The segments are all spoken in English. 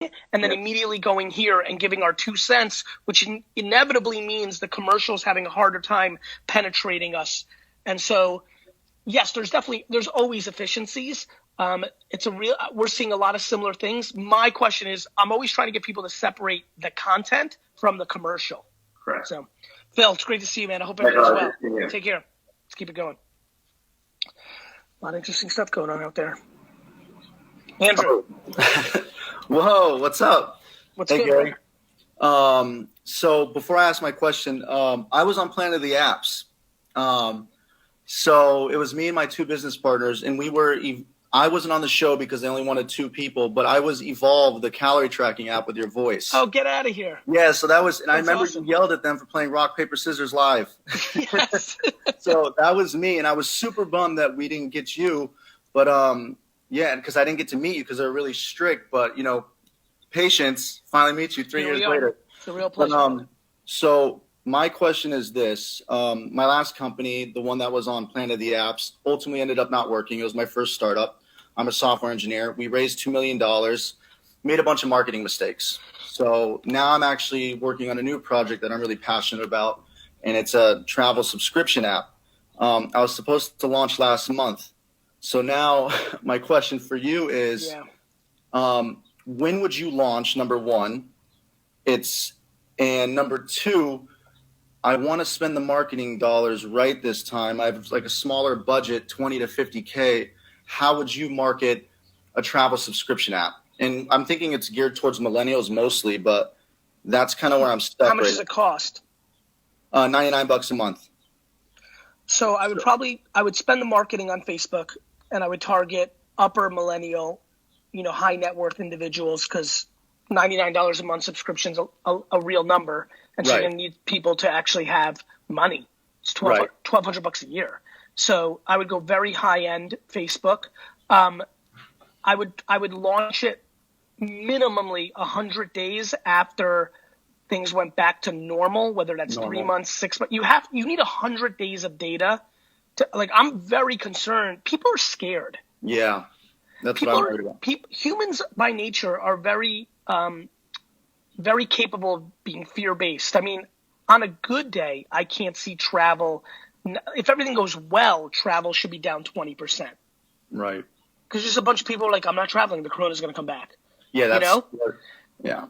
and then immediately going here and giving our 2 cents, which inevitably means the commercials having a harder time penetrating us. And so, yes, there's always efficiencies. We're seeing a lot of similar things. My question is, I'm always trying to get people to separate the content from the commercial. Correct. So, Phil, it's great to see you, man. I hope everything's well. Yeah. Take care. Let's keep it going. A lot of interesting stuff going on out there. Andrew. Whoa, what's up? What's good, Gary? So before I ask my question, I was on Planet of the Apps. So it was me and my two business partners, and I wasn't on the show because they only wanted 2 people, but I was Evolve, the calorie tracking app with your voice. Oh, get out of here. Yeah, so that was, and That's I remember awesome. you yelled at them for playing rock, paper, scissors live. Yes. So that was me, and I was super bummed that we didn't get you, but yeah, because I didn't get to meet you because they're really strict, but patience, finally meet you 3 years later. It's a real pleasure. But, so my question is this. My last company, the one that was on Planet of the Apps, ultimately ended up not working. It was my first startup. I'm a software engineer. We raised $2 million, made a bunch of marketing mistakes. So now I'm actually working on a new project that I'm really passionate about, and it's a travel subscription app. I was supposed to launch last month. So now my question for you is, when would you launch, number one? And number two, I want to spend the marketing dollars right this time. I have like a smaller budget, 20 to 50K. How would you market a travel subscription app? And I'm thinking it's geared towards millennials mostly, but that's kind of where I'm stuck. How much does it cost? $99 a month. So I would spend the marketing on Facebook, and I would target upper millennial, high net worth individuals, because $99 a month subscription is a real number. And so you're going to need people to actually have money. It's $1,200 a year. So I would go very high end Facebook. I would launch it minimally 100 days after things went back to normal, whether that's 3 months, 6 months. You need 100 days of data. I'm very concerned. People are scared. Yeah, that's what I'm worried about. Humans by nature are very, very capable of being fear-based. I mean, on a good day, I can't see travel. If everything goes well, travel should be down 20%. Right. Because just a bunch of people are like, I'm not traveling. The corona's going to come back. Yeah, yeah.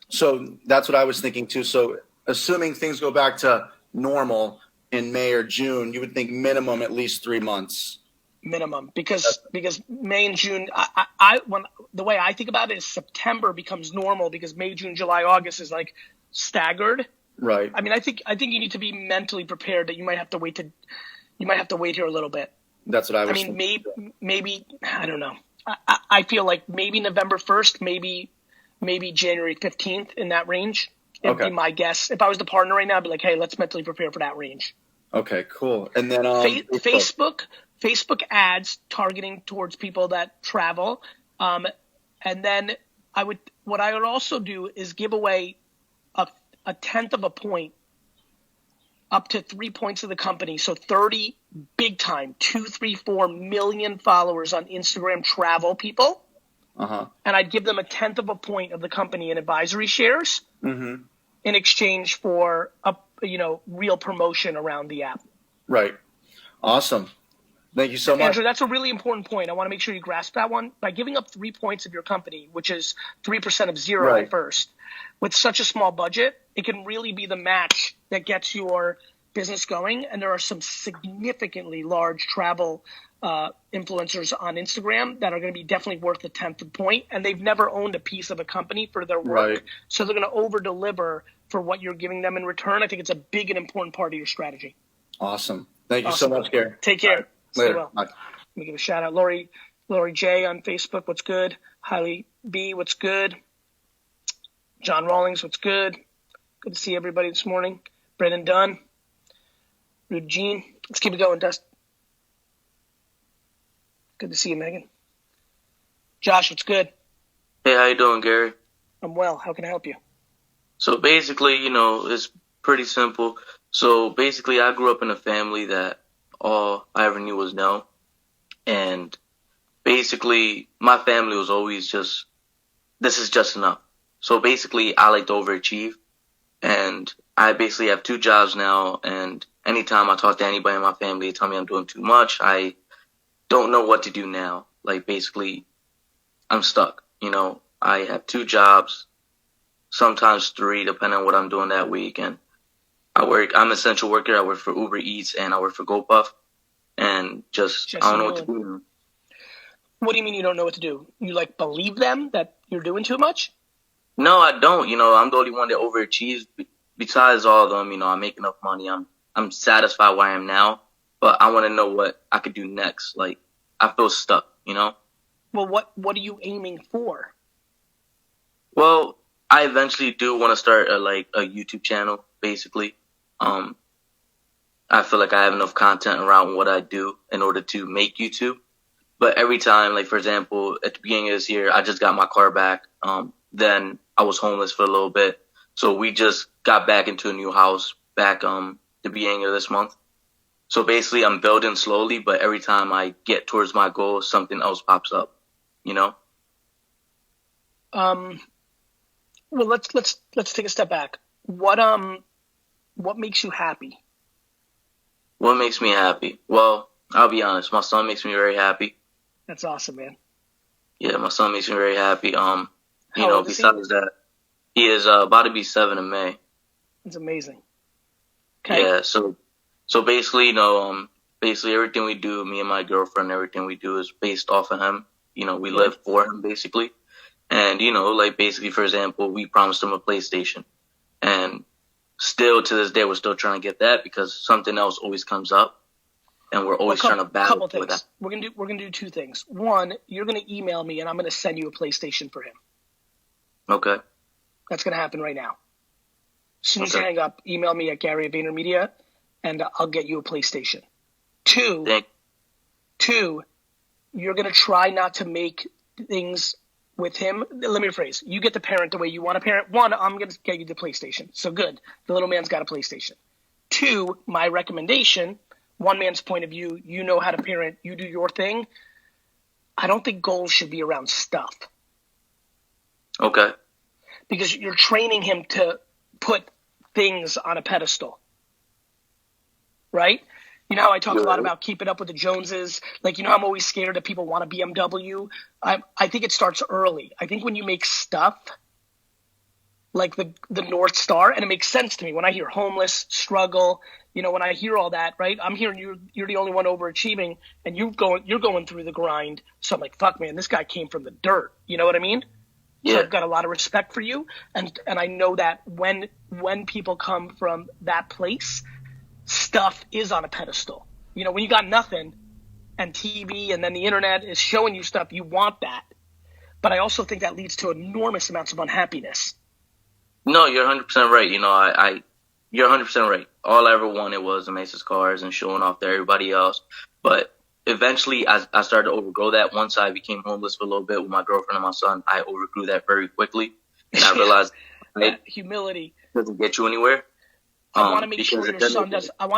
So that's what I was thinking too. So assuming things go back to normal in May or June, you would think minimum at least 3 months. Minimum, because May and June, the way I think about it is September becomes normal because May, June, July, August is like staggered. Right. I mean, I think you need to be mentally prepared that you might have to wait here a little bit. That's what I was thinking. Maybe I don't know. I feel like maybe November 1st, maybe January 15th, in that range. It'd be my guess. If I was the partner right now, I'd be like, hey, let's mentally prepare for that range. Okay, cool. And then Facebook ads targeting towards people that travel. And then what I would also do is give away a tenth of a point up to 3 points of the company. So 30 big time, 2, 3, 4 million followers on Instagram travel people. Uh-huh. And I'd give them a tenth of a point of the company in advisory shares in exchange for real promotion around the app. Right. Awesome. Thank you so much. Andrew, that's a really important point. I want to make sure you grasp that one. By giving up 3 points of your company, which is 3% of zero at first, with such a small budget, it can really be the match that gets your business going. And there are some significantly large travel influencers on Instagram that are going to be definitely worth a tenth of point. And they've never owned a piece of a company for their work. Right. So they're going to over deliver for what you're giving them in return. I think it's a big and important part of your strategy. Awesome. Thank you so much, Gary. Take care. Later. Well. Bye. Let me give a shout out. Lori J on Facebook. What's good? Hailey B. What's good? John Rawlings. What's good? Good to see everybody this morning. Brendan Dunn. Rude Jean. Let's keep it going, Dust. Good to see you, Megan. Josh, what's good? Hey, how you doing, Gary? I'm well. How can I help you? So basically, it's pretty simple. So basically, I grew up in a family that all I ever knew was no. And basically, my family was always just this is just enough. So basically, I like to overachieve, and I basically have 2 jobs now. And anytime I talk to anybody in my family, they tell me I'm doing too much. I don't know what to do now. Like basically, I'm stuck. I have 2 jobs, sometimes 3, depending on what I'm doing that week. And I'm an essential worker. I work for Uber Eats and I work for GoPuff. And I don't know what to do. What do you mean you don't know what to do? You believe them that you're doing too much? No, I don't. I'm the only one that overachieves. Besides all of them, I make enough money. I'm satisfied where I am now, but I want to know what I could do next. Like, I feel stuck, Well, what are you aiming for? Well, I eventually do want to start a YouTube channel, basically. I feel like I have enough content around what I do in order to make YouTube. But every time, for example, at the beginning of this year, I just got my car back. Then I was homeless for a little bit. So we just got back into a new house back the beginning of this month. So basically, I'm building slowly, but every time I get towards my goal, something else pops up, Well, let's take a step back. What makes you happy? What makes me happy? Well, I'll be honest. My son makes me very happy. That's awesome, man. Yeah, my son makes me very happy. How old is besides that, he is about to be 7 in May. That's amazing. Okay. Yeah, so basically, basically everything we do, me and my girlfriend, everything we do is based off of him. We live for him, basically. And, basically, for example, we promised him a PlayStation. And still, to this day, we're still trying to get that because something else always comes up. And we're always trying to battle with that. We're gonna do 2 things. One, you're gonna email me and I'm gonna send you a PlayStation for him. Okay. That's gonna happen right now. As soon as you hang up, email me at Gary at VaynerMedia and I'll get you a PlayStation. 2, you're gonna try not to make things with him. Let me rephrase. You get to parent the way you want to parent. 1, I'm gonna get you the PlayStation. So good. The little man's got a PlayStation. 2, my recommendation, one man's point of view, you know how to parent, you do your thing. I don't think goals should be around stuff. Okay. Because you're training him to put things on a pedestal. Right? You know how I talk a lot about keeping up with the Joneses? I'm always scared that people want a BMW. I think it starts early. I think when you make stuff like the North Star, and it makes sense to me when I hear homeless, struggle, when I hear all that, right? I'm hearing you're the only one overachieving and you're going through the grind. So I'm like, fuck, man, this guy came from the dirt. You know what I mean? Yeah. So I've got a lot of respect for you. And I know that when people come from that place, stuff is on a pedestal. When you got nothing and TV and then the internet is showing you stuff, you want that. But I also think that leads to enormous amounts of unhappiness. No, you're 100% right. You're 100% right. All I ever wanted was the nicest cars and showing off to everybody else. But eventually I started to overgrow that. Once I became homeless for a little bit with my girlfriend and my son, I overgrew that very quickly. And I realized humility doesn't get you anywhere. I want to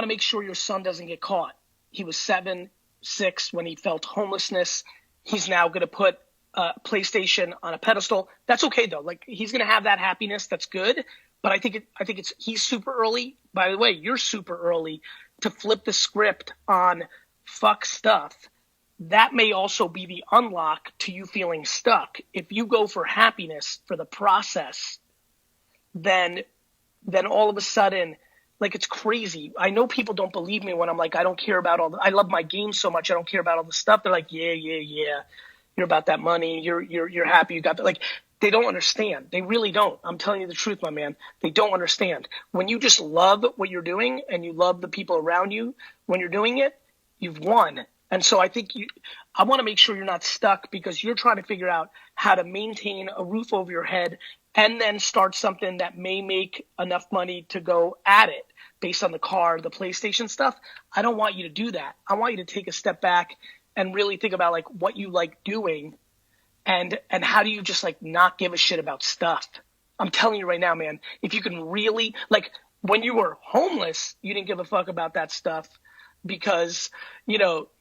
make sure your son doesn't get caught. He was 7, 6 when he felt homelessness. He's now going to put PlayStation on a pedestal. That's okay though. He's going to have that happiness. That's good. But I think he's super early. By the way, you're super early to flip the script on fuck stuff. That may also be the unlock to you feeling stuck. If you go for happiness for the process, then all of a sudden, it's crazy. I know people don't believe me when I'm like, I don't care about I love my game so much. I don't care about all the stuff. They're like, yeah. You're about that money. You're happy. You got that. They don't understand. They really don't. I'm telling you the truth, my man. They don't understand. When you just love what you're doing and you love the people around you when you're doing it, you've won. And so I think I want to make sure you're not stuck because you're trying to figure out how to maintain a roof over your head and then start something that may make enough money to go at it based on the car, the PlayStation stuff. I don't want you to do that. I want you to take a step back and really think about what you like doing and how do you just not give a shit about stuff. I'm telling you right now, man, if you can really when you were homeless, you didn't give a fuck about that stuff because,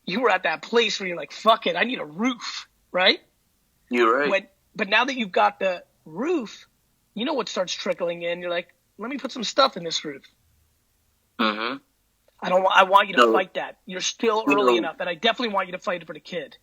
you were at that place where you're like, fuck it, I need a roof, right? You're right. But now that you've got the roof, you know what starts trickling in. You're like, let me put some stuff in this roof. Mm-hmm. I want you to So, fight that. You're still you early know, enough, and I definitely want you to fight it for the kid.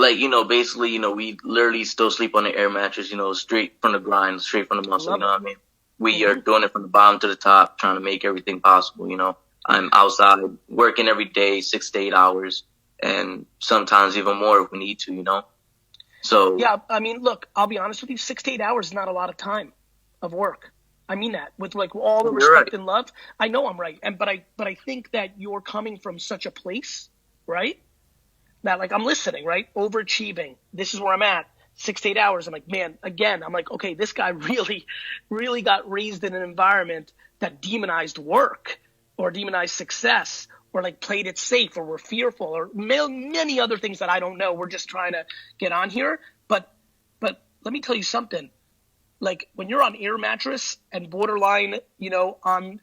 like, basically, we literally still sleep on the air mattress, straight from the grind, straight from the I muscle, you love know it. what I mean? We are Mm-hmm. doing it from the bottom to the top, trying to make everything possible. I'm outside working every day, 6 to 8 hours, and sometimes even more if we need to. So, Yeah, I mean, look, I'll be honest with you. 6 to 8 hours is not a lot of time of work. I mean that with like all the you're right. respect and love. I know I'm right, but I think that you're coming from such a place, right? That like I'm listening, right? Overachieving. This is where I'm at. 6 to 8 hours. I'm like, man, again, I'm like, okay, this guy really, really got raised in an environment that demonized work or demonized success or like played it safe or were fearful or many other things that I don't know. We're just trying to get on here. But let me tell you something. Like when you're on air mattress and borderline, on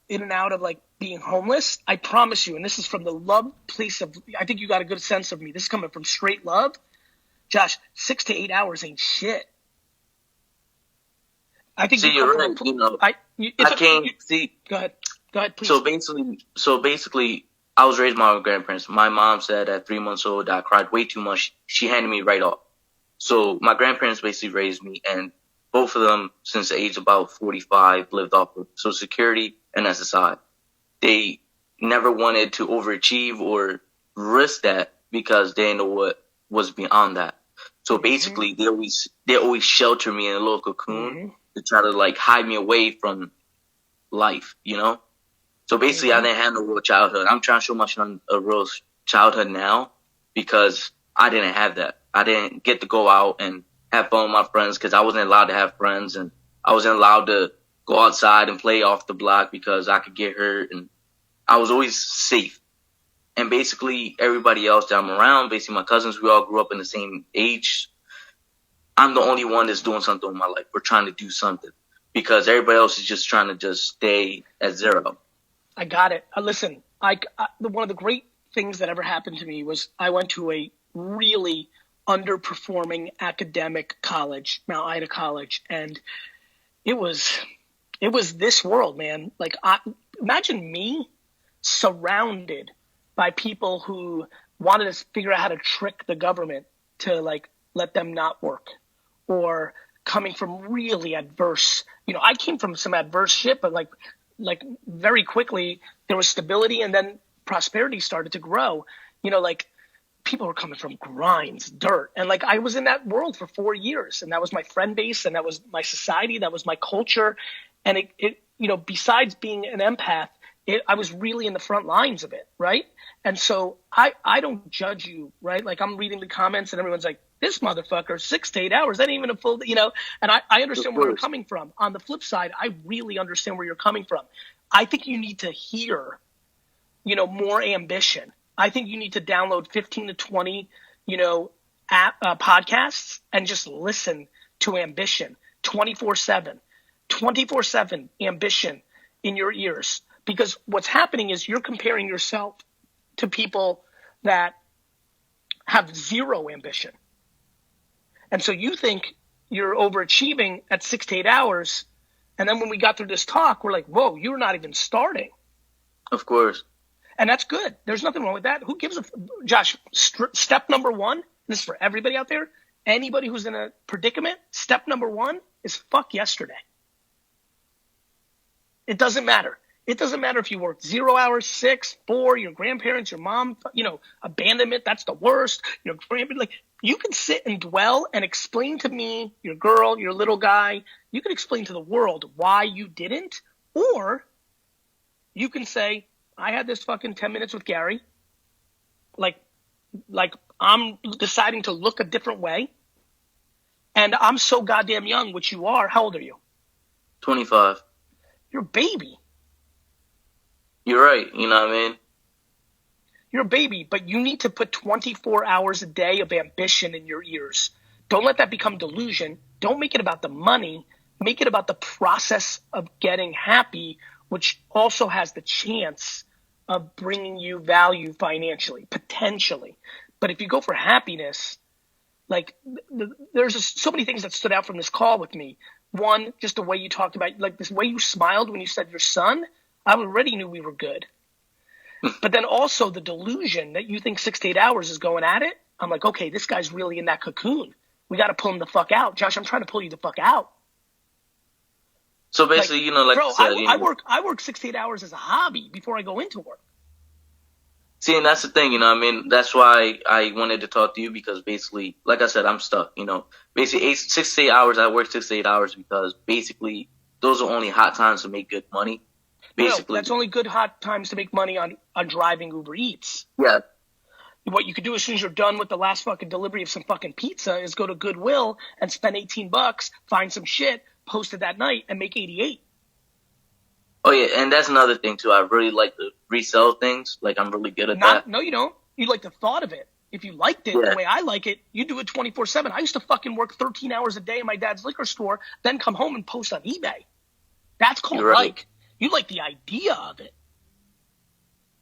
in and out of like being homeless, I promise you, and this is from the love place of, I think you got a good sense of me. This is coming from straight love. Josh, 6 to 8 hours ain't shit. I think See, you come you're from right. it's I can't see. go ahead. Go ahead, please. So basically, I was raised by my grandparents. My mom said at 3 months old that I cried way too much. She handed me right off. So my grandparents basically raised me, and both of them, since the age of about 45, lived off of Social Security and SSI. They never wanted to overachieve or risk that because they didn't know what was beyond that. So basically, they always shelter me in a little cocoon Mm-hmm. to try to like hide me away from life. So basically, I didn't have no real childhood. I'm trying to show my son a real childhood now because I didn't have that. I didn't get to go out and have fun with my friends because I wasn't allowed to have friends, and I wasn't allowed to go outside and play off the block because I could get hurt, and I was always safe. And basically, everybody else that I'm around, basically my cousins, we all grew up in the same age. I'm the only one that's doing something with my life. We're trying to do something because everybody else is just trying to just stay at zero. I got it. Listen, one of the great things that ever happened to me was I went to a really underperforming academic college, Mount Ida College, and it was this world, man. Like, imagine me surrounded by people who wanted to figure out how to trick the government to like let them not work, or coming from really adverse. I came from some adverse shit, but like very quickly there was stability, and then prosperity started to grow. Like people were coming from grinds, dirt, and like I was in that world for 4 years, and that was my friend base, and that was my society, that was my culture, and it besides being an empath, I was really in the front lines of it, right? And so I don't judge you, right? Like I'm reading the comments and everyone's like, this motherfucker, 6 to 8 hours, that ain't even a full, and I understand where you're coming from. On the flip side, I really understand where you're coming from. I think you need to hear, more ambition. I think you need to download 15 to 20, podcasts and just listen to ambition 24/7, 24/7 ambition in your ears. Because what's happening is you're comparing yourself to people that have zero ambition. And so you think you're overachieving at 6 to 8 hours. And then when we got through this talk, we're like, whoa, you're not even starting. Of course. And that's good. There's nothing wrong with that. Who gives a Josh, step number one, this is for everybody out there, anybody who's in a predicament, step number one is fuck yesterday. It doesn't matter. It doesn't matter if you worked 0 hours, 6, 4, your grandparents, your mom, abandonment, that's the worst. Your grandparents, like you can sit and dwell and explain to me, your girl, your little guy, you can explain to the world why you didn't, or you can say, I had this fucking 10 minutes with Gary. Like I'm deciding to look a different way. And I'm so goddamn young, which you are. How old are you? 25. You're a baby. You're right. You know what I mean? You're a baby, but you need to put 24 hours a day of ambition in your ears. Don't let that become delusion. Don't make it about the money. Make it about the process of getting happy, which also has the chance of bringing you value financially, potentially. But if you go for happiness, Like, there's just so many things that stood out from this call with me. One, just the way you talked about, like, this way you smiled when you said your son. I already knew we were good. But then also the delusion that you think 6 to 8 hours is going at it. I'm like, okay, this guy's really in that cocoon. We got to pull him the fuck out. Josh, I'm trying to pull you the fuck out. So basically, like bro, you said, I work 6 to 8 hours as a hobby before I go into work. See, and that's the thing, that's why I wanted to talk to you, because basically, like I said, I'm stuck, basically 6 to 8 hours. I work 6 to 8 hours because basically those are only hot times to make good money. Basically, no, that's only good hot times to make money on driving Uber Eats. Yeah. What you could do as soon as you're done with the last fucking delivery of some fucking pizza is go to Goodwill and spend $18, find some shit, post it that night, and make 88. Oh yeah, and that's another thing too. I really like to resell things. Like, I'm really good at that. No, you don't. You like the thought of it. If you liked it the way I like it, you do it 24/7. I used to fucking work 13 hours a day in my dad's liquor store, then come home and post on eBay. That's called like. You like the idea of it.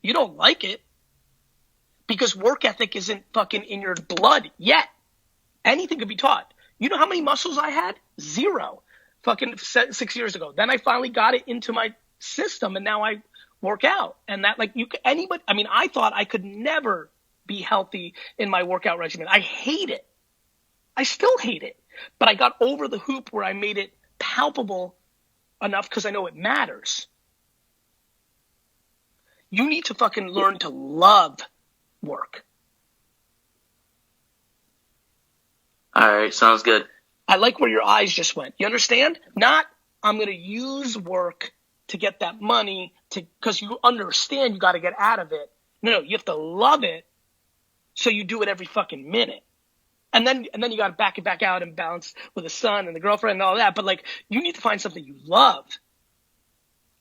You don't like it because work ethic isn't fucking in your blood yet. Anything could be taught. You know how many muscles I had? 0. Fucking 6 years ago. Then I finally got it into my system, and now I work out. And that, like, anybody. I mean, I thought I could never be healthy in my workout regimen. I hate it. I still hate it. But I got over the hoop where I made it palpable enough because I know it matters. You need to fucking learn to love work. All right, sounds good. I like where your eyes just went. You understand? Not, I'm going to use work to get that money because you understand you got to get out of it. No, you have to love it so you do it every fucking minute. And then you got to back it back out and balance with the son and the girlfriend and all that. But, like, you need to find something you love.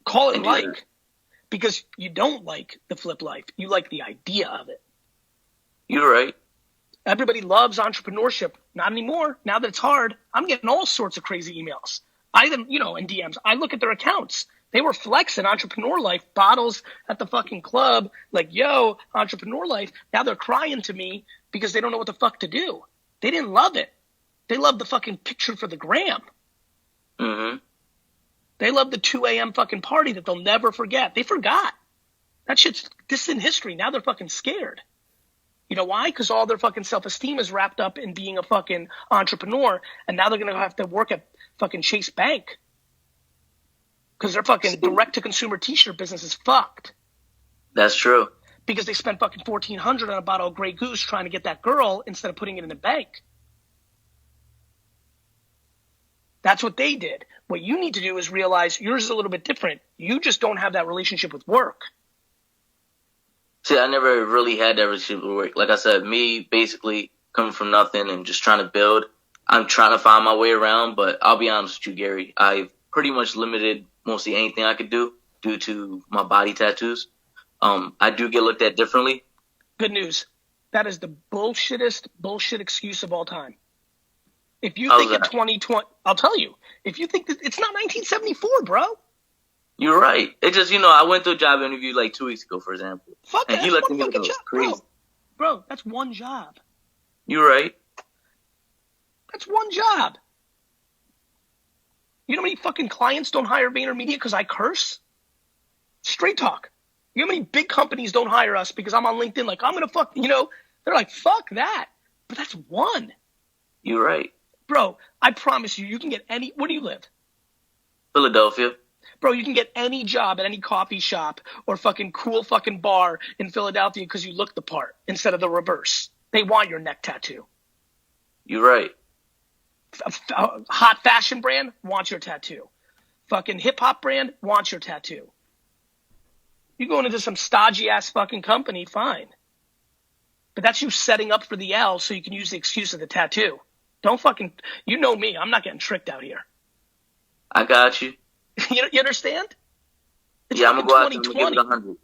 Call it like. Because you don't like the flip life. You like the idea of it. You're right. Everybody loves entrepreneurship. Not anymore. Now that it's hard, I'm getting all sorts of crazy emails. In DMs. I look at their accounts. They were flexing entrepreneur life, bottles at the fucking club, like, yo, entrepreneur life. Now they're crying to me because they don't know what the fuck to do. They didn't love it. They loved the fucking picture for the gram. Mm-hmm. They love the 2 a.m. fucking party that they'll never forget. They forgot. That shit's distant history. Now they're fucking scared. You know why? Because all their fucking self-esteem is wrapped up in being a fucking entrepreneur, and now they're going to have to work at fucking Chase Bank. Because their fucking direct-to-consumer T-shirt business is fucked. That's true. Because they spent fucking $1,400 on a bottle of Grey Goose trying to get that girl instead of putting it in the bank. That's what they did. What you need to do is realize yours is a little bit different. You just don't have that relationship with work. See, I never really had that relationship with work. Like I said, me basically coming from nothing and just trying to build. I'm trying to find my way around, but I'll be honest with you, Gary. I've pretty much limited mostly anything I could do due to my body tattoos. I do get looked at differently. Good news. That is the bullshit excuse of all time. If you think in 2020, I'll tell you, if you think that it's not 1974, bro. You're right. It just, I went to a job interview like 2 weeks ago, for example. Fuck and that. he looked at me fucking like, job, crazy. Bro, that's one job. You're right. That's one job. You know how many fucking clients don't hire VaynerMedia because I curse? Straight talk. You know how many big companies don't hire us because I'm on LinkedIn like, I'm going to fuck, they're like, fuck that. But that's one. You're right. Bro, I promise you can get where do you live? Philadelphia. Bro, you can get any job at any coffee shop or fucking cool fucking bar in Philadelphia because you look the part instead of the reverse. They want your neck tattoo. You're right. A hot fashion brand wants your tattoo. Fucking hip hop brand wants your tattoo. You going into some stodgy ass fucking company, fine. But that's you setting up for the L so you can use the excuse of the tattoo. Don't fucking, you know me, I'm not getting tricked out here. I got you. You understand? It's I'm going to go out and give it 100.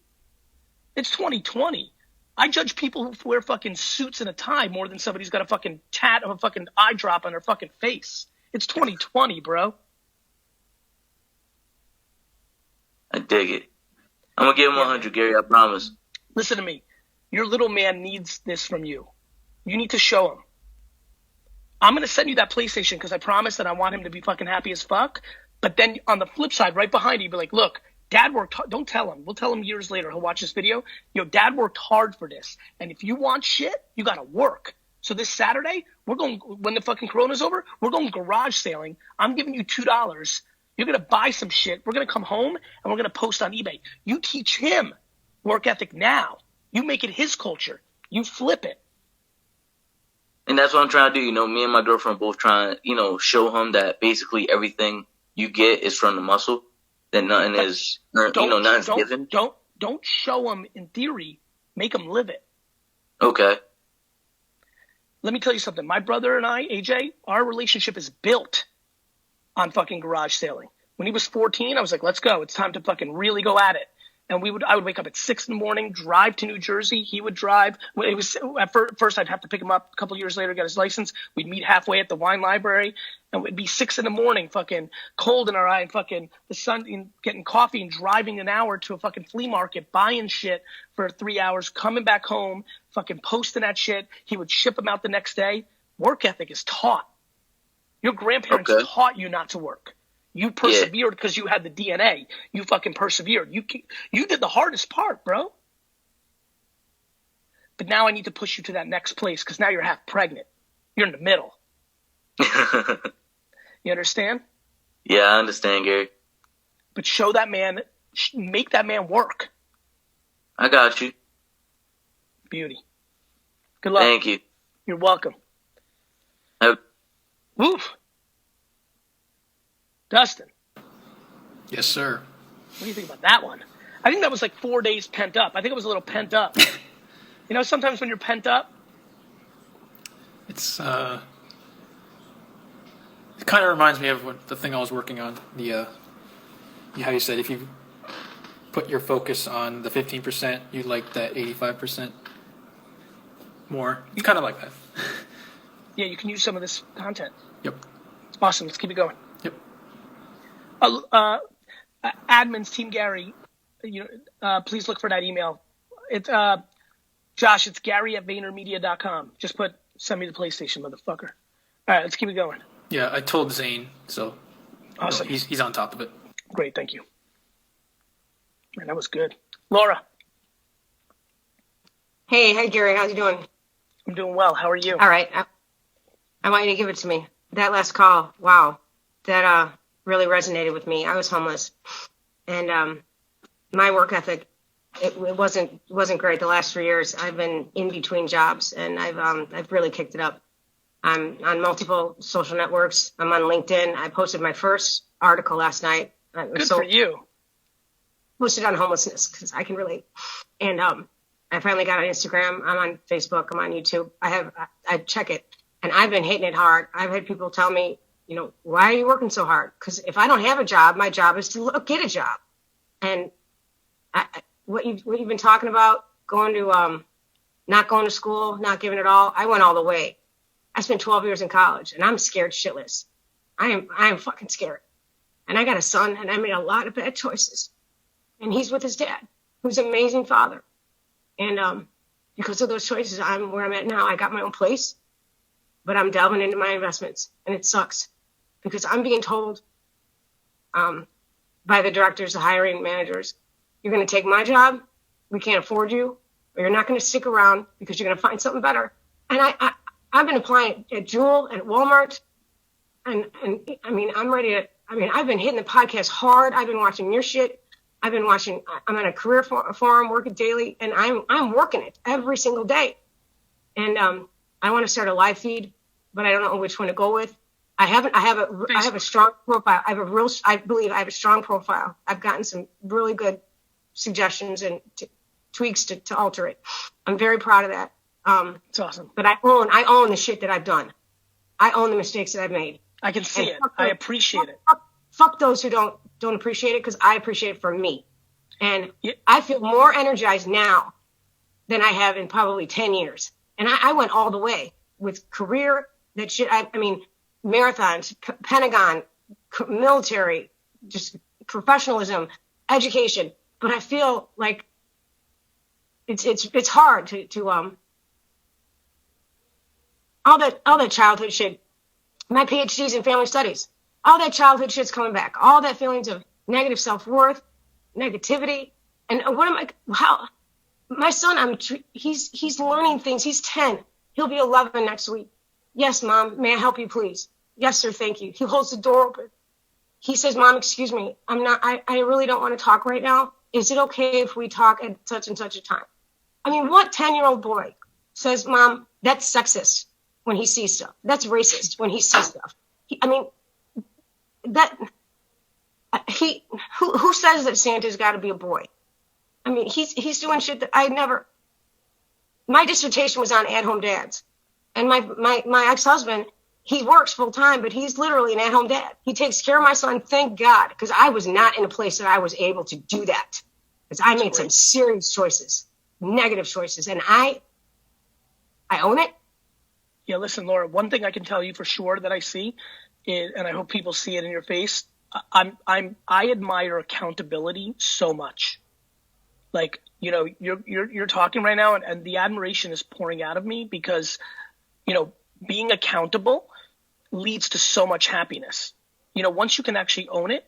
It's 2020. I judge people who wear fucking suits and a tie more than somebody who's got a fucking tat of a fucking eye drop on their fucking face. It's 2020, bro. I dig it. I'm going to give him 100, Gary, I promise. Listen to me. Your little man needs this from you. You need to show him. I'm going to send you that PlayStation because I promise that I want him to be fucking happy as fuck. But then on the flip side, right behind you, be like, look, Dad worked hard. Don't tell him. We'll tell him years later. He'll watch this video. Yo, Dad worked hard for this. And if you want shit, you got to work. So this Saturday, we're going, when the fucking Corona's over, we're going garage sailing. I'm giving you $2. You're going to buy some shit. We're going to come home and we're going to post on eBay. You teach him work ethic now. You make it his culture. You flip it. And that's what I'm trying to do. You know, me and my girlfriend both trying to, you know, show him that basically everything you get is from the muscle. That nothing is, nothing's given. Don't show him in theory. Make him live it. Okay. Let me tell you something. My brother and I, AJ, our relationship is built on fucking garage sailing. When he was 14, I was like, let's go. It's time to fucking really go at it. And I would wake up at 6 a.m, drive to New Jersey. He would drive. It was at first I'd have to pick him up. A couple of years later, got his license. We'd meet halfway at the wine library, and it'd be 6 a.m, fucking cold in our eye, and fucking the sun, and getting coffee and driving an hour to a fucking flea market, buying shit for 3 hours, coming back home, fucking posting that shit. He would ship them out the next day. Work ethic is taught. Your grandparents taught you not to work. You persevered because you had the DNA. You fucking persevered. You did the hardest part, bro. But now I need to push you to that next place because now you're half pregnant. You're in the middle. You understand? Yeah, I understand, Gary. But show that man, make that man work. I got you. Beauty. Good luck. Thank you. You're welcome. Woof. Dustin. Yes, sir. What do you think about that one? I think that was like 4 days pent up. I think it was a little pent up. You know, sometimes when you're pent up. It's, it kind of reminds me of the thing I was working on. How you said if you put your focus on the 15%, you like that 85% more. It's kind of like that. Yeah, you can use some of this content. Yep. Awesome. Let's keep it going. Yep. Admins, Team Gary, please look for that email. It's Josh, it's Gary@VaynerMedia.com. Just send me the PlayStation, motherfucker. All right, let's keep it going. Yeah, I told Zane, so awesome. He's on top of it. Great, thank you. Man, that was good. Laura. Hey, Gary, how's you doing? I'm doing well. How are you? All right. I want you to give it to me. That last call, wow, that really resonated with me. I was homeless, and my work ethic, it wasn't great. The last 3 years, I've been in between jobs, and I've really kicked it up. I'm on multiple social networks. I'm on LinkedIn. I posted my first article last night. Good for you. Posted on homelessness because I can relate. And I finally got on Instagram. I'm on Facebook. I'm on YouTube. I check it, and I've been hitting it hard. I've had people tell me, why are you working so hard? Because if I don't have a job, my job is to get a job. And what you've been talking about, going to not going to school, not giving it all, I went all the way. I spent 12 years in college, and I'm scared shitless. I am fucking scared. And I got a son, and I made a lot of bad choices. And he's with his dad, who's an amazing father. And because of those choices, I'm where I'm at now. I got my own place, but I'm delving into my investments, and it sucks because I'm being told by the directors, the hiring managers, you're going to take my job, we can't afford you, or you're not going to stick around because you're going to find something better. And I've been applying at Jewel and at Walmart, and I mean, I've been hitting the podcast hard. I've been watching your shit. I'm on a career forum, working daily, and I'm working it every single day. And I want to start a live feed, but I don't know which one to go with. I have a strong profile. I believe I have a strong profile. I've gotten some really good suggestions and tweaks to alter it. I'm very proud of that. It's awesome. But I own the shit that I've done. I own the mistakes that I've made. I can see it. I appreciate it. Fuck those who don't appreciate it, because I appreciate it for me. And I feel more energized now than I have in probably 10 years. And I went all the way with career, that shit. I mean, marathons, Pentagon, military, just professionalism, education. But I feel like it's hard to all that childhood shit My PhD's in family studies. All that childhood shit's coming back. All that feelings of negative self-worth, negativity. And what am I, how, my son, he's learning things. He's 10. He'll be 11 next week. Yes, Mom, may I help you, please? Yes, sir, thank you. He holds the door open. He says, Mom, excuse me, I really don't want to talk right now. Is it okay if we talk at such and such a time? I mean, what 10-year-old boy says, Mom, that's sexist when he sees stuff. That's racist when he sees stuff. Who says that Santa's got to be a boy? I mean, he's doing shit that my dissertation was on at-home dads. And my ex-husband, he works full time, but he's literally an at-home dad. He takes care of my son, thank God, because I was not in a place that I was able to do that. Because I made some serious choices, negative choices, and I own it. Yeah, listen, Laura, one thing I can tell you for sure that I see, and I hope people see it in your face, I admire accountability so much. Like, you know, you're talking right now, and the admiration is pouring out of me because, you know, being accountable leads to so much happiness. You know, once you can actually own it,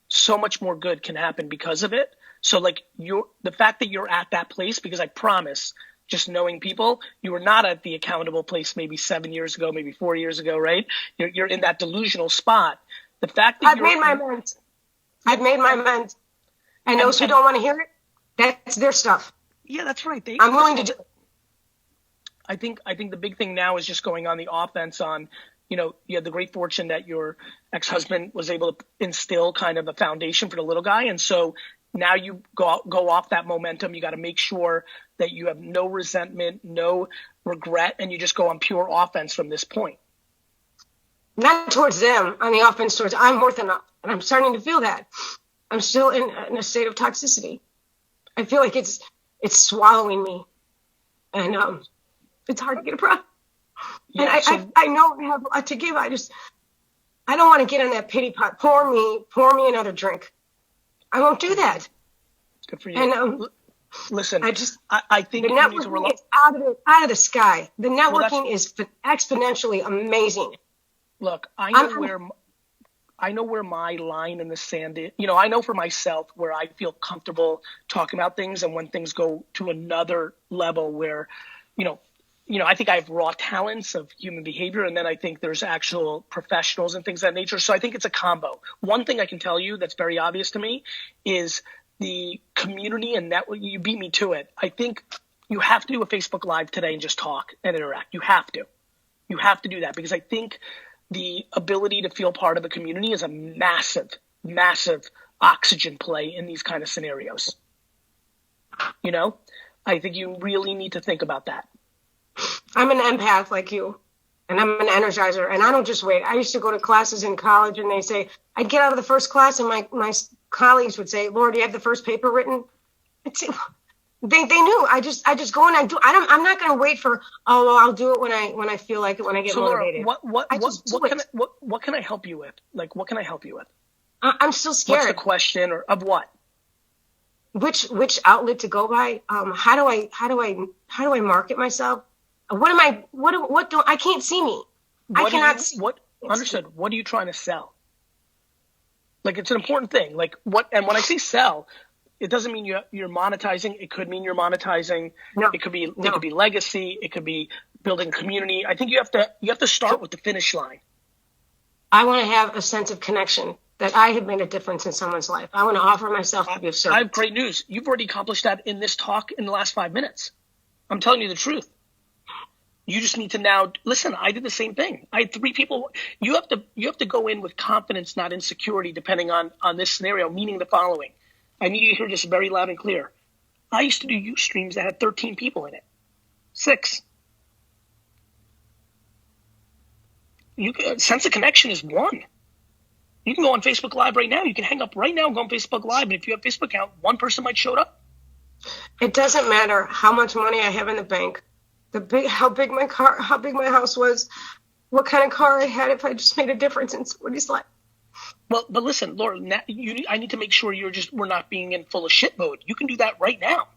so much more good can happen because of it. So like the fact that you're at that place, because I promise, just knowing people, you were not at the accountable place maybe 7 years ago, maybe 4 years ago, right? You're in that delusional spot. The fact that I've made my amends. I've made my amends. And those who don't want to hear it, that's their stuff. Yeah, that's right. I'm willing to do it. I think the big thing now is just going on the offense on, you know, you had the great fortune that your ex-husband was able to instill kind of a foundation for the little guy. And so now you go off that momentum. You got to make sure that you have no resentment, no regret, and you just go on pure offense from this point. Not towards them, on the offense towards, I'm worth enough. And I'm starting to feel that. I'm still in a state of toxicity. I feel like it's swallowing me. And it's hard to get a breath. Yeah, and I know I have a lot to give. I don't want to get in that pity pot. Pour me another drink. I won't do that. Good for you. And listen, I think the networking is out of the sky. The networking is exponentially amazing. Look, I know where my line in the sand is. You know, I know for myself where I feel comfortable talking about things, and when things go to another level where, you know, I think I have raw talents of human behavior, and then I think there's actual professionals and things of that nature. So I think it's a combo. One thing I can tell you that's very obvious to me is the community and network. You beat me to it. I think you have to do a Facebook Live today and just talk and interact. You have to. You have to do that, because I think the ability to feel part of a community is a massive, massive oxygen play in these kind of scenarios. You know, I think you really need to think about that. I'm an empath like you, and I'm an energizer, and I don't just wait. I used to go to classes in college, and they say, I'd get out of the first class, and my colleagues would say, Laura, do you have the first paper written? I'd say, they knew. I just go and I do. I'm not going to wait for, I'll do it when I feel like it, when I get motivated. Laura, what can I help you with? Like, what can I help you with? I'm still scared. What's the question, or of what? Which outlet to go by? How do I market myself? I can't see me. I cannot see. Understood. What are you trying to sell? Like, it's an important thing. Like, what, and when I say sell, it doesn't mean you're monetizing. It could mean you're monetizing. No. It could be legacy. It could be building community. I think you have to start with the finish line. I want to have a sense of connection, that I have made a difference in someone's life. I want to offer myself to be of service. I have great news. You've already accomplished that in this talk in the last 5 minutes. I'm telling you the truth. You just need to now listen. I did the same thing. I had 3 people. You have to go in with confidence, not insecurity, depending on this scenario, meaning the following. I need you to hear this very loud and clear. I used to do Ustreams that had 13 people in it. 6. Sense of connection is 1. You can go on Facebook Live right now. You can hang up right now and go on Facebook Live. And if you have a Facebook account, 1 person might show up. It doesn't matter how much money I have in the bank, how big my house was, what kind of car I had, if I just made a difference in somebody's life. Well, but listen, Laura, I need to make sure we're not being in full of shit mode. You can do that right now.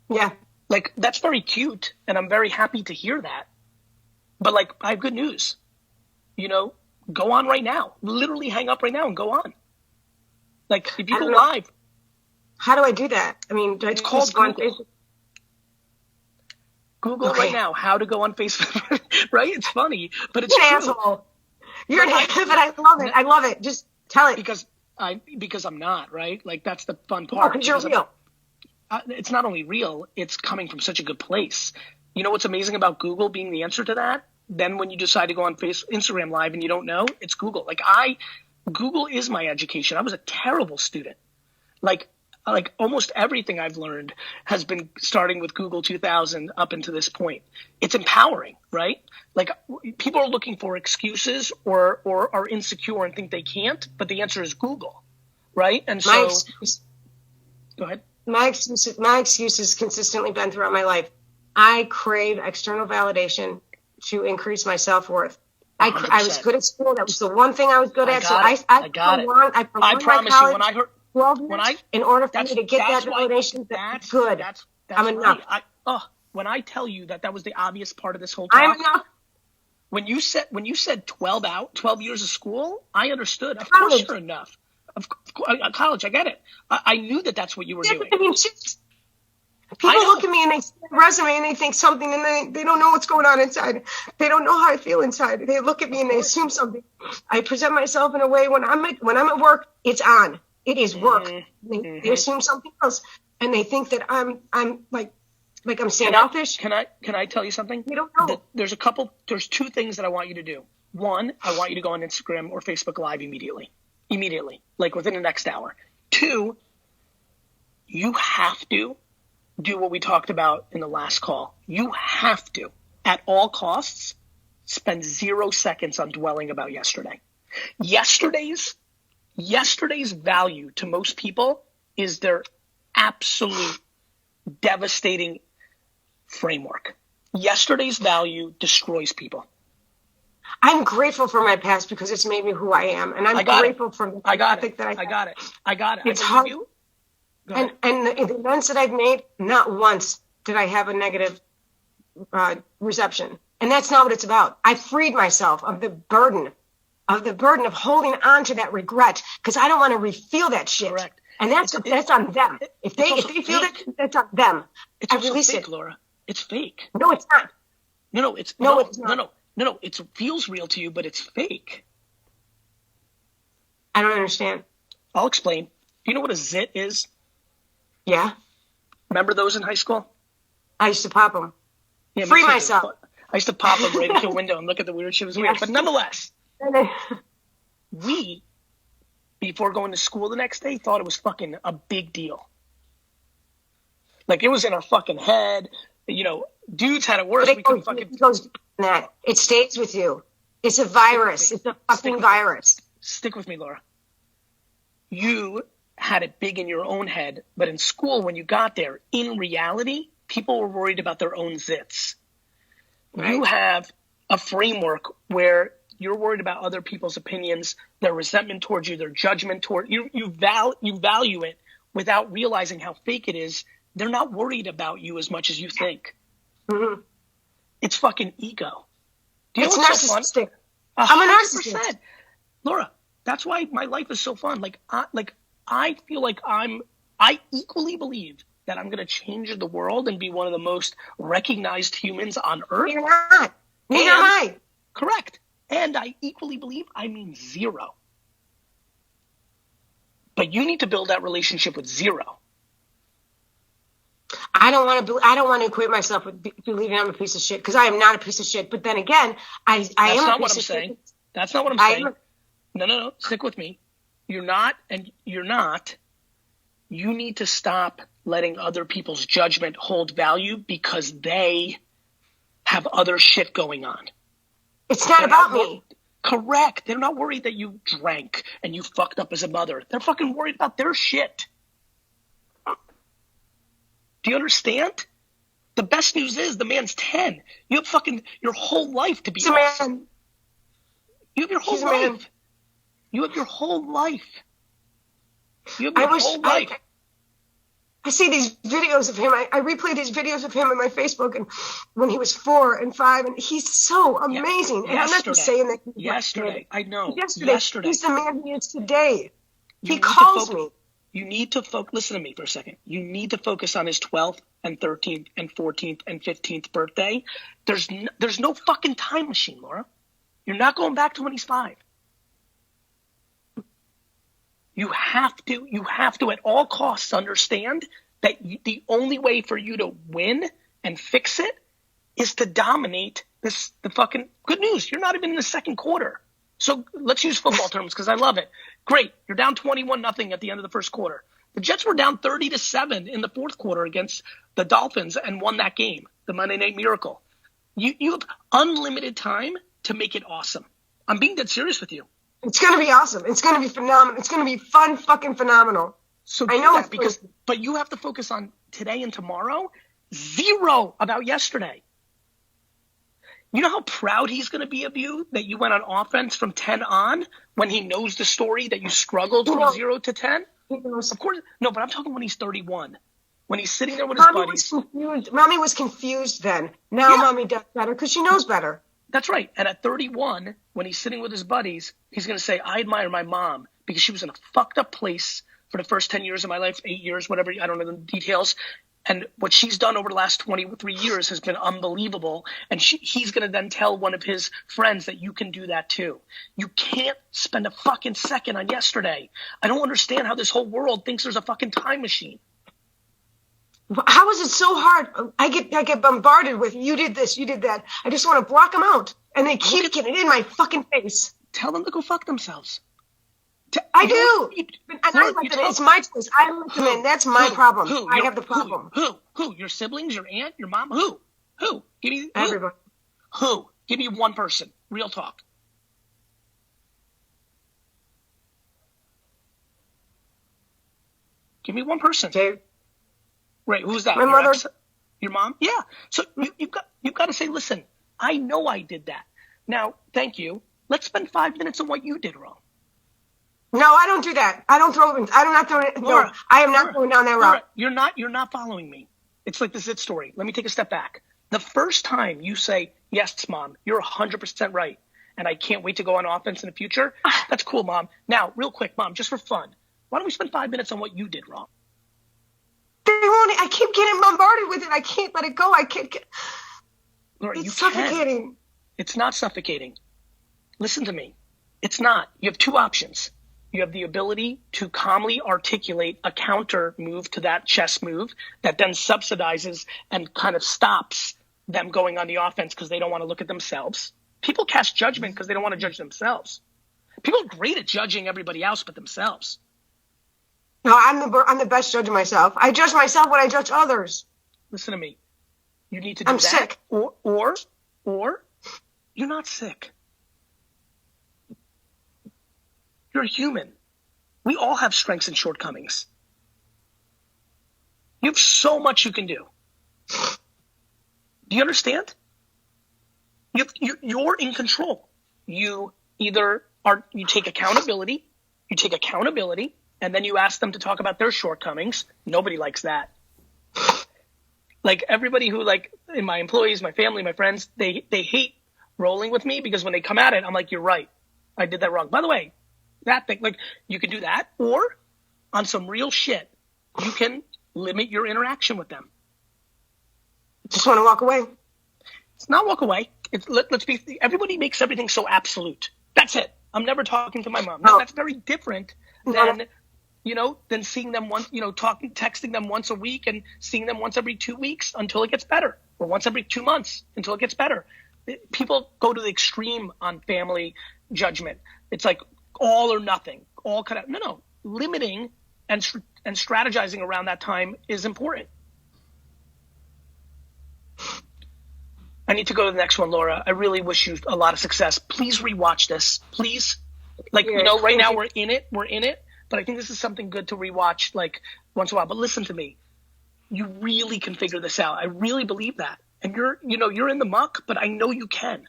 Yeah. Like, that's very cute, and I'm very happy to hear that. But, like, I have good news. You know, Go on right now. Literally hang up right now and go on. Like, if you I go don't know. live, How do I do that? I mean, do I it's just called go on Google. Facebook? Google Okay. right now how to go on Facebook. Right? It's funny, but it's You're an true. asshole. You're an But asshole, but I love it. I love it. Just tell it. Because I'm not, right? Like, that's the fun No, part. because you're real. It's not only real, it's coming from such a good place. You know what's amazing about Google being the answer to that? Then when you decide to go on Instagram Live and you don't know, it's Google. Like, Google is my education. I was a terrible student. Like almost everything I've learned has been starting with Google 2000 up until this point. It's empowering, right? Like, people are looking for excuses or are insecure and think they can't, but the answer is Google, right? And so, go ahead. My excuse has consistently been throughout my life. I crave external validation to increase my self-worth. I was good at school. That was the one thing I was good at. I got it. I promise you, when I heard, 12 years, in order for me to get that validation, that's good. I'm enough. When I tell you that was the obvious part of this whole talk. I'm enough. When you said 12 years of school, I understood. Of course you're enough. College, I get it. I knew that's what you were doing. I mean, people look at me and they see my resume and they think something, and they don't know what's going on inside. They don't know how I feel inside. They look at me and they assume something. I present myself in a way when I'm at work, it's on. It is work. They assume something else, and they think that I'm like I'm standoffish. Can I tell you something? You don't know. There's two things that I want you to do. One, I want you to go on Instagram or Facebook Live immediately, like within the next hour. Two, you have to do what we talked about in the last call. You have to, at all costs, spend 0 seconds on dwelling about yesterday. Yesterday's value to most people is their absolute devastating framework. Yesterday's value destroys people. I'm grateful for my past because it's made me who I am, and I'm grateful for the I got it. It's hard. And the events that I've made, not once did I have a negative reception, and that's not what it's about. I freed myself of the burden of holding on to that regret because I don't want to feel that shit. Correct. And that's on them. If they feel that, that's on them. It's I also release fake, it. Laura. It's fake. No, it's not. No, it's not. No, it feels real to you, but it's fake. I don't understand. I'll explain. Do you know what a zit is? Yeah. Remember those in high school? I used to pop them. Yeah, Free myself. I used to pop them right into a window and look at the weird shit. It was weird. But nonetheless, we, before going to school the next day, thought it was fucking a big deal. Like, it was in our fucking head. You know, dudes had it worse. We couldn't fucking... It stays with you. It's a virus. It's a fucking virus. Stick with me, Laura. You had it big in your own head, but in school, when you got there, in reality, people were worried about their own zits. Right. You have a framework where you're worried about other people's opinions, their resentment towards you, their judgment toward you. You value it without realizing how fake it is. They're not worried about you as much as you think. Mm-hmm. It's fucking ego. Do you know what's so fun? I'm a narcissist. Laura, that's why my life is so fun. I feel like I equally believe that I'm going to change the world and be one of the most recognized humans on earth. You're not. Neither am I. Correct. And I equally believe I mean zero. But you need to build that relationship with zero. I don't want to equate myself with believing I'm a piece of shit because I am not a piece of shit. But then again, I am a piece of shit. That's not what I'm saying. No. Stick with me. You're not, and you're not. You need to stop letting other people's judgment hold value because they have other shit going on. It's not about me. Correct. They're not worried that you drank and you fucked up as a mother. They're fucking worried about their shit. Do you understand? The best news is the man's 10. You have fucking your whole life to be awesome. You have your whole life. You have your whole life. You have your whole life. I see these videos of him. I replay these videos of him on my Facebook, and when he was 4 and 5, and he's so amazing. And I'm not just saying that. Yesterday, I know. Yesterday, he's the man he is today. He calls me. You need to focus. Listen to me for a second. You need to focus on his 12th and 13th and 14th and 15th birthday. There's no fucking time machine, Laura. You're not going back to when he's 5. You have to at all costs understand that the only way for you to win and fix it is to dominate the fucking good news. You're not even in the second quarter. So let's use football terms because I love it. Great. You're down 21-0 at the end of the first quarter. The Jets were down 30-7 in the fourth quarter against the Dolphins and won that game, the Monday Night Miracle. You have unlimited time to make it awesome. I'm being dead serious with you. It's going to be awesome. It's going to be phenomenal. It's going to be fun, fucking phenomenal. So I know that but you have to focus on today and tomorrow. 0 about yesterday. You know how proud he's going to be of you that you went on offense from 10 on when he knows the story that you struggled from 0 to 10? Of course. No, but I'm talking when he's 31. When he's sitting there with his buddies. Mommy was confused then. Now Mommy does better because she knows better. That's right. And at 31, when he's sitting with his buddies, he's going to say, I admire my mom because she was in a fucked up place for the first 10 years of my life, 8 years, whatever. I don't know the details. And what she's done over the last 23 years has been unbelievable. And he's going to then tell one of his friends that you can do that too. You can't spend a fucking second on yesterday. I don't understand how this whole world thinks there's a fucking time machine. How is it so hard? I get bombarded with, you did this, you did that. I just want to block them out. And they keep getting in my fucking face. Tell them to go fuck themselves. I do. It's my choice. I let them in. That's my problem. I have the problem. Who? Your siblings? Your aunt? Your mom? Who? Give me everybody. Who? Give me one person. Real talk. Give me one person. Dave. Right, who's that? My mother. Your mom? Yeah. So you've got to say, listen, I know I did that. Now, thank you. Let's spend 5 minutes on what you did wrong. No, I don't do that. I don't throw it. I'm not throwing it. No, I am not going down that route. Laura, you're not following me. It's like the Zit story. Let me take a step back. The first time you say, yes, Mom, you're 100% right, and I can't wait to go on offense in the future, that's cool, Mom. Now, real quick, Mom, just for fun, why don't we spend 5 minutes on what you did wrong? They won't. I keep getting bombarded with it. I can't let it go. I can't get. Laura, it's suffocating. It's not suffocating. Listen to me. It's not. You have two options. You have the ability to calmly articulate a counter move to that chess move that then subsidizes and kind of stops them going on the offense because they don't want to look at themselves. People cast judgment because they don't want to judge themselves. People are great at judging everybody else but themselves. No, I'm the best judge of myself. I judge myself when I judge others. Listen to me. You need to do I'm that. Sick. Or you're not sick. You're human. We all have strengths and shortcomings. You have so much you can do. Do you understand? You're in control. You take accountability, and then you ask them to talk about their shortcomings. Nobody likes that. Like everybody who in my employees, my family, my friends, they hate rolling with me because when they come at it, I'm like, you're right. I did that wrong. By the way, that thing, you can do that, or on some real shit, you can limit your interaction with them. Just want to walk away. It's not walk away. Everybody makes everything so absolute. That's it. I'm never talking to my mom. No, that's very different than seeing them once, texting them once a week and seeing them once every 2 weeks until it gets better, or once every 2 months until it gets better. People go to the extreme on family judgment. It's like all or nothing, all kind of, no, limiting and strategizing around that time is important. I need to go to the next one, Laura. I really wish you a lot of success. Please rewatch this. Please. Right now we're in it, but I think this is something good to rewatch once in a while. But listen to me. You really can figure this out. I really believe that. And you're in the muck, but I know you can.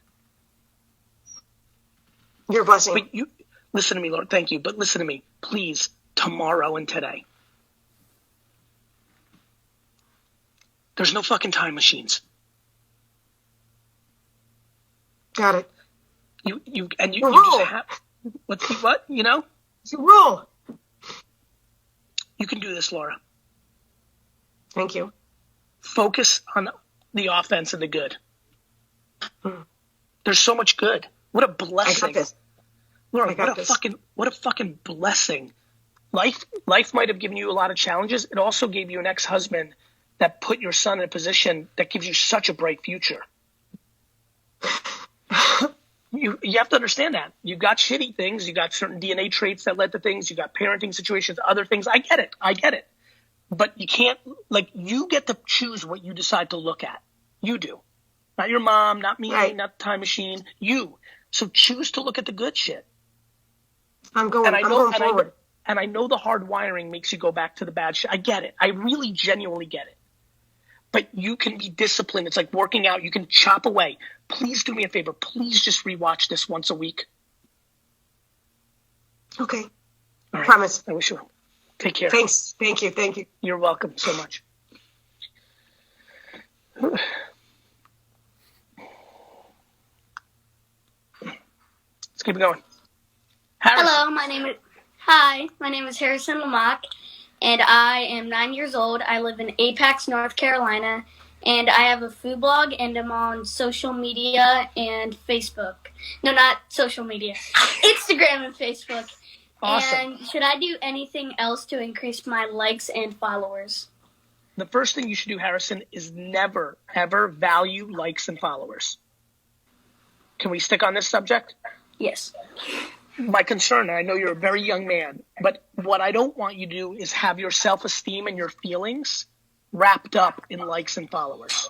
You're a blessing. But listen to me, Laura. Thank you. But listen to me, please, tomorrow and today. There's no fucking time machines. Got it. You You just rule. have what? You know? You rule. You can do this, Laura. Thank you. Focus on the offense and the good. Hmm. There's so much good. What a I blessing. got this. Laura, I got this. what a fucking blessing. Life might have given you a lot of challenges. It also gave you an ex-husband that put your son in a position that gives you such a bright future. You have to understand that. You got shitty things. You got certain DNA traits that led to things. You got parenting situations, other things. I get it. But you can't, you get to choose what you decide to look at. You do. Not your mom, not me, Right. not the time machine. You. So choose to look at the good shit. I'm going forward. And I know the hard wiring makes you go back to the bad shit. I get it. I really genuinely get it. But you can be disciplined. It's like working out. You can chop away. Please do me a favor. Please just rewatch this once a week. Okay. All right. Promise. I wish you well. Take care. Thanks. Thank you. Thank you. You're welcome so much. Let's keep it going. Harrison. Hello, my name is Harrison Lamock, and I am 9 years old. I live in Apex, North Carolina, and I have a food blog, and I'm on social media and Facebook. No, not social media. Instagram and Facebook. Awesome. And should I do anything else to increase my likes and followers? The first thing you should do, Harrison, is never, ever value likes and followers. Can we stick on this subject? Yes. My concern, and I know you're a very young man, but what I don't want you to do is have your self-esteem and your feelings wrapped up in likes and followers.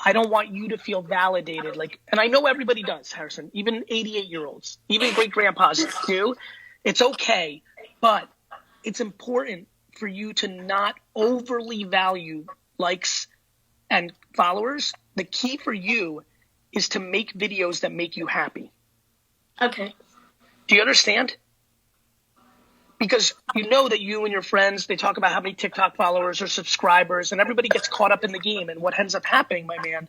I don't want you to feel validated. And I know everybody does, Harrison, even 88-year-olds, even great-grandpas do. It's okay, but it's important for you to not overly value likes and followers. The key for you is to make videos that make you happy. Okay. Do you understand? Because you know that you and your friends, they talk about how many TikTok followers or subscribers, and everybody gets caught up in the game. And what ends up happening, my man,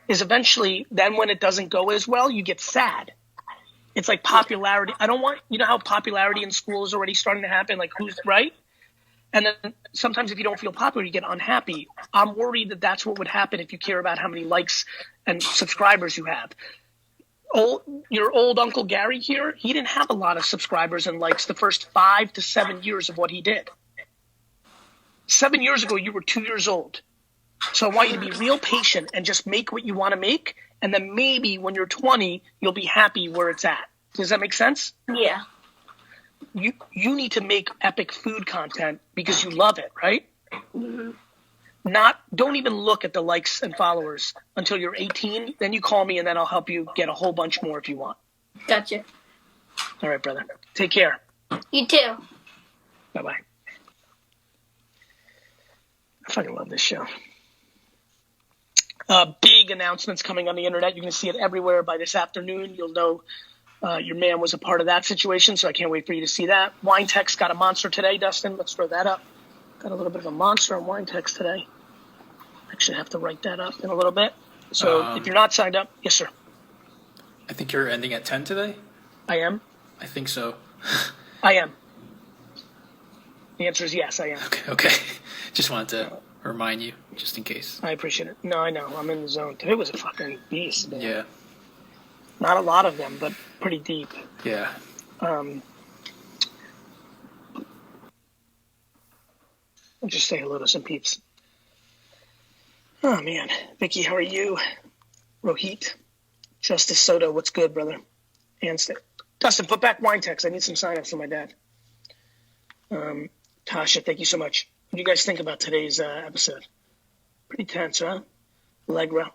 is eventually then when it doesn't go as well, you get sad. It's like popularity. You know how popularity in school is already starting to happen, like who's right? And then sometimes if you don't feel popular, you get unhappy. I'm worried that that's what would happen if you care about how many likes and subscribers you have. Your old Uncle Gary here, he didn't have a lot of subscribers and likes the first 5 to 7 years of what he did. 7 years ago, you were 2 years old. So I want you to be real patient and just make what you want to make. And then maybe when you're 20, you'll be happy where it's at. Does that make sense? Yeah. You need to make epic food content because you love it, right? Mm-hmm. Don't even look at the likes and followers until you're 18. Then you call me and then I'll help you get a whole bunch more if you want. Gotcha. All right, brother. Take care. You too. Bye-bye. I fucking love this show. Big announcements coming on the internet. You're going to see it everywhere by this afternoon. You'll know your man was a part of that situation, so I can't wait for you to see that. WineTech's got a monster today, Dustin. Let's throw that up. Got a little bit of a monster on WineTech today. Actually, have to write that up in a little bit. So if you're not signed up, yes, sir. I think you're ending at 10 today? I am. I think so. I am. The answer is yes, I am. Okay. Just wanted to remind you, just in case. I appreciate it. No, I know. I'm in the zone. Today was a fucking beast, man. Yeah. Not a lot of them, but pretty deep. Yeah. I'll just say hello to some peeps. Oh, man. Vicky, how are you? Rohit. Justice Soto, what's good, brother? Ansted. Dustin, put back WineTech. I need some sign-ups for my dad. Tasha, thank you so much. What do you guys think about today's episode? Pretty tense, huh? Allegra.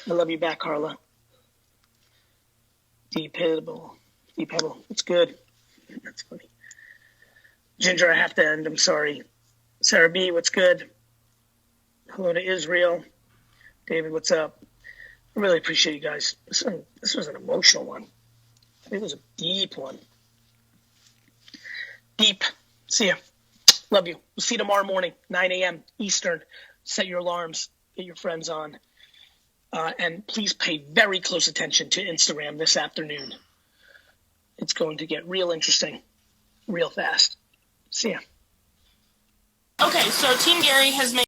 I love you back, Carla. Dependable. It's good. That's funny. Ginger, I have to end. I'm sorry. Sarah B, what's good? Hello to Israel. David, what's up? I really appreciate you guys. This was an emotional one. It was a deep one. Deep. See ya. Love you. We'll see you tomorrow morning, 9 a.m. Eastern. set your alarms, get your friends on. And please pay very close attention to Instagram this afternoon. It's going to get real interesting real fast. See ya. Okay, so Team Gary has made